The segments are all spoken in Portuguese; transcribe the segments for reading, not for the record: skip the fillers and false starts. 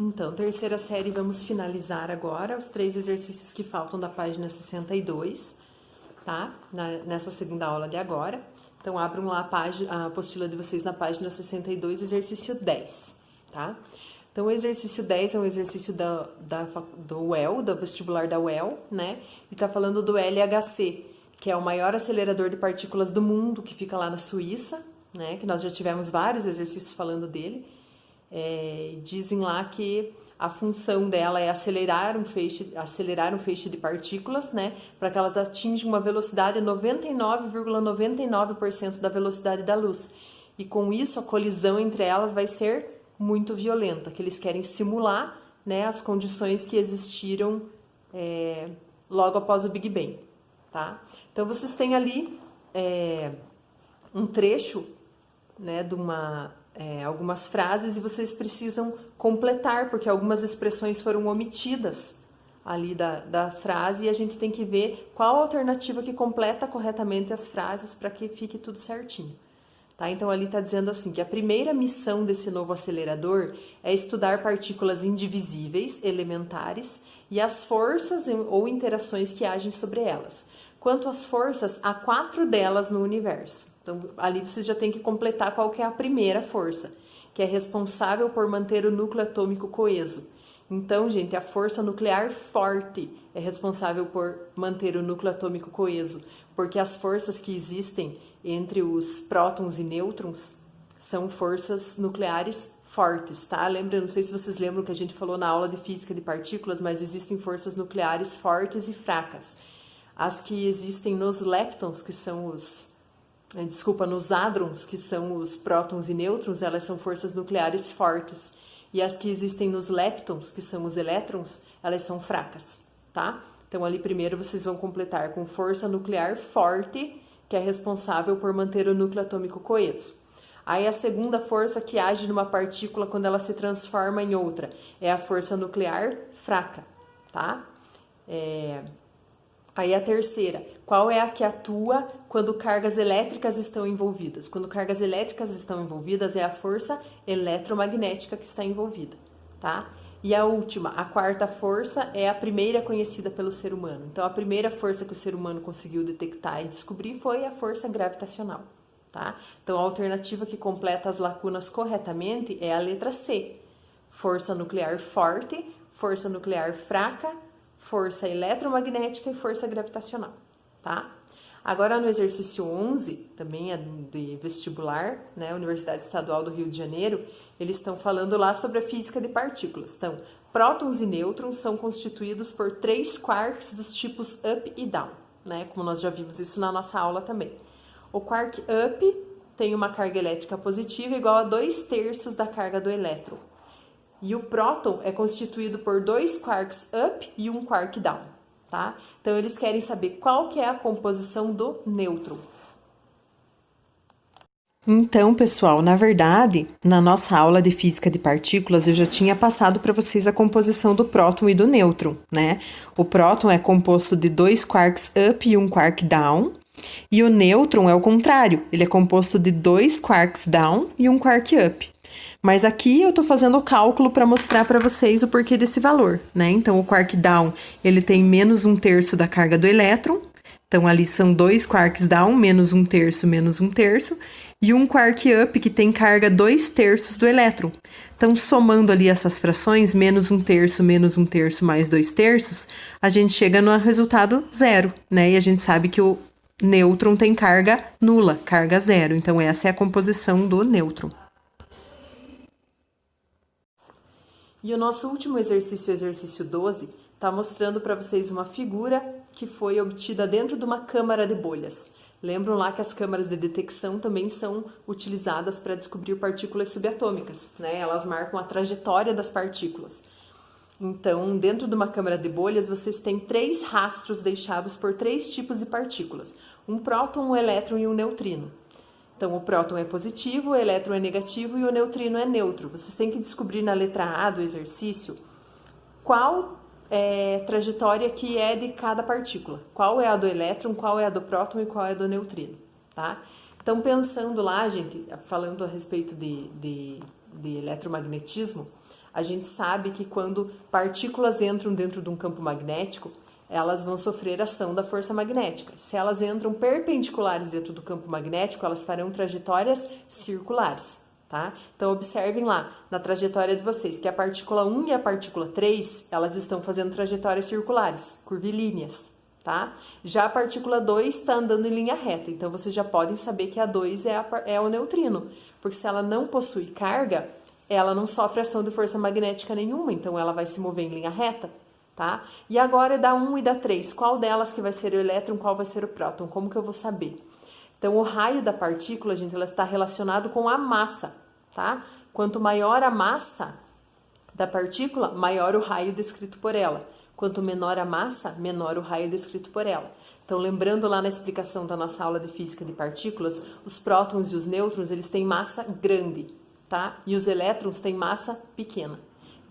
Então, terceira série, vamos finalizar agora os 3 exercícios que faltam da página 62, tá? Nessa segunda aula de agora. Então, abram lá a apostila de vocês na página 62, exercício 10, tá? Então, o exercício 10 é um exercício do UEL, do vestibular da UEL, né? E tá falando do LHC, que é o maior acelerador de partículas do mundo, que fica lá na Suíça, né? Que nós já tivemos vários exercícios falando dele. Dizem lá que a função dela é acelerar um feixe de partículas, né, para que elas atinjam uma velocidade 99,99% da velocidade da luz. E com isso a colisão entre elas vai ser muito violenta, que eles querem simular, né, as condições que existiram logo após o Big Bang, tá? Então vocês têm ali um trecho, né, de algumas frases e vocês precisam completar, porque algumas expressões foram omitidas ali da frase e a gente tem que ver qual a alternativa que completa corretamente as frases para que fique tudo certinho. Tá? Então, ali está dizendo assim, que a primeira missão desse novo acelerador é estudar partículas indivisíveis, elementares, e as forças ou interações que agem sobre elas. Quanto às forças, há 4 delas no universo. Então, ali vocês já tem que completar qual que é a primeira força, que é responsável por manter o núcleo atômico coeso. Então, gente, a força nuclear forte é responsável por manter o núcleo atômico coeso, porque as forças que existem entre os prótons e nêutrons são forças nucleares fortes, tá? Lembra, não sei se vocês lembram que a gente falou na aula de física de partículas, mas existem forças nucleares fortes e fracas. As que existem nos leptons, que são nos hadrons, que são os prótons e nêutrons, elas são forças nucleares fortes. E as que existem nos leptons, que são os elétrons, elas são fracas, tá? Então, ali primeiro vocês vão completar com força nuclear forte, que é responsável por manter o núcleo atômico coeso. Aí a segunda força que age numa partícula quando ela se transforma em outra é a força nuclear fraca, tá? Aí a terceira, qual é a que atua quando cargas elétricas estão envolvidas? Quando cargas elétricas estão envolvidas é a força eletromagnética que está envolvida, tá? E a última, a quarta força é a primeira conhecida pelo ser humano. Então a primeira força que o ser humano conseguiu detectar e descobrir foi a força gravitacional, tá? Então a alternativa que completa as lacunas corretamente é a letra C. Força nuclear forte, força nuclear fraca, força eletromagnética e força gravitacional, tá? Agora no exercício 11, também é de vestibular, né, Universidade Estadual do Rio de Janeiro, eles estão falando lá sobre a física de partículas. Então, prótons e nêutrons são constituídos por 3 quarks dos tipos up e down, né, como nós já vimos isso na nossa aula também. O quark up tem uma carga elétrica positiva igual a 2/3 da carga do elétron. E o próton é constituído por 2 quarks up e 1 quark down, tá? Então, eles querem saber qual que é a composição do nêutron. Então, pessoal, na verdade, na nossa aula de física de partículas, eu já tinha passado para vocês a composição do próton e do nêutron, né? O próton é composto de 2 quarks up e 1 quark down, e o nêutron é o contrário, ele é composto de 2 quarks down e 1 quark up. Mas aqui eu tô fazendo o cálculo para mostrar para vocês o porquê desse valor, né? Então, o quark down, ele tem menos 1/3 da carga do elétron. Então, ali são 2 quarks down, menos 1/3, menos 1/3. E 1 quark up, que tem carga 2/3 do elétron. Então, somando ali essas frações, menos 1/3, menos 1/3, mais 2/3, a gente chega no resultado 0, né? E a gente sabe que o nêutron tem carga nula, carga 0. Então, essa é a composição do nêutron. E o nosso último exercício, o exercício 12, está mostrando para vocês uma figura que foi obtida dentro de uma câmara de bolhas. Lembram lá que as câmaras de detecção também são utilizadas para descobrir partículas subatômicas, né? Elas marcam a trajetória das partículas. Então, dentro de uma câmara de bolhas, vocês têm 3 rastros deixados por 3 tipos de partículas. Um próton, um elétron e um neutrino. Então, o próton é positivo, o elétron é negativo e o neutrino é neutro. Vocês têm que descobrir na letra A do exercício qual trajetória que é de cada partícula. Qual é a do elétron, qual é a do próton e qual é a do neutrino, tá? Então, pensando lá, gente, falando a respeito de eletromagnetismo, A gente sabe que quando partículas entram dentro de um campo magnético, elas vão sofrer ação da força magnética. Se elas entram perpendiculares dentro do campo magnético, elas farão trajetórias circulares, tá? Então, observem lá, na trajetória de vocês, que a partícula 1 e a partícula 3, elas estão fazendo trajetórias circulares, curvilíneas, tá? Já a partícula 2 está andando em linha reta, então vocês já podem saber que a 2 é o neutrino, porque se ela não possui carga, ela não sofre ação de força magnética nenhuma, então ela vai se mover em linha reta, tá? E agora da 1 e da 3, qual delas que vai ser o elétron, qual vai ser o próton? Como que eu vou saber? Então, o raio da partícula, gente, ela está relacionado com a massa, tá? Quanto maior a massa da partícula, maior o raio descrito por ela. Quanto menor a massa, menor o raio descrito por ela. Então, lembrando lá na explicação da nossa aula de física de partículas, os prótons e os nêutrons, eles têm massa grande, tá? E os elétrons têm massa pequena.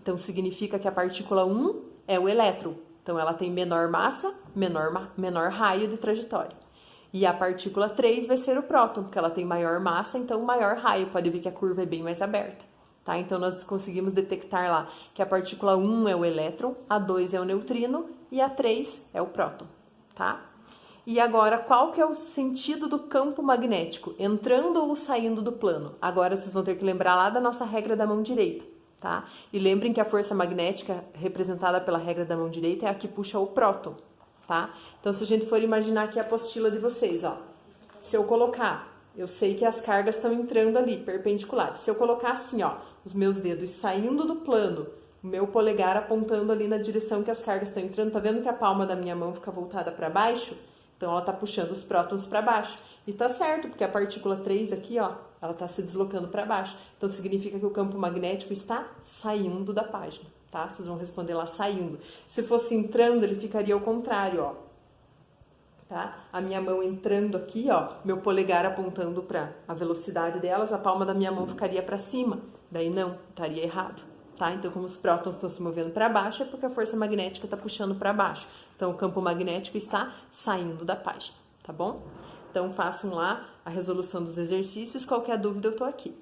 Então, significa que a partícula 1 é o elétron. Então, ela tem menor massa, menor raio de trajetória. E a partícula 3 vai ser o próton, porque ela tem maior massa, então maior raio. Pode ver que a curva é bem mais aberta. Tá? Então, nós conseguimos detectar lá que a partícula 1 é o elétron, a 2 é o neutrino e a 3 é o próton. Tá? E agora, qual que é o sentido do campo magnético? Entrando ou saindo do plano? Agora, vocês vão ter que lembrar lá da nossa regra da mão direita. Tá? E lembrem que a força magnética representada pela regra da mão direita é a que puxa o próton. Tá? Então, se a gente for imaginar aqui a apostila de vocês, ó, se eu colocar, eu sei que as cargas estão entrando ali, perpendiculares. Se eu colocar assim, ó, os meus dedos saindo do plano, o meu polegar apontando ali na direção que as cargas estão entrando, tá vendo que a palma da minha mão fica voltada para baixo? Então, ela tá puxando os prótons para baixo. E tá certo, porque a partícula 3 aqui, ó, ela tá se deslocando para baixo. Então, significa que o campo magnético está saindo da página. Tá? Vocês vão responder lá saindo. Se fosse entrando, ele ficaria ao contrário, ó. Tá? A minha mão entrando aqui, ó, meu polegar apontando para a velocidade delas, a palma da minha mão ficaria para cima. Daí não, estaria errado. Tá? Então, como os prótons estão se movendo para baixo, é porque a força magnética está puxando para baixo. Então, o campo magnético está saindo da página, tá bom? Então, façam lá a resolução dos exercícios. Qualquer dúvida, eu tô aqui.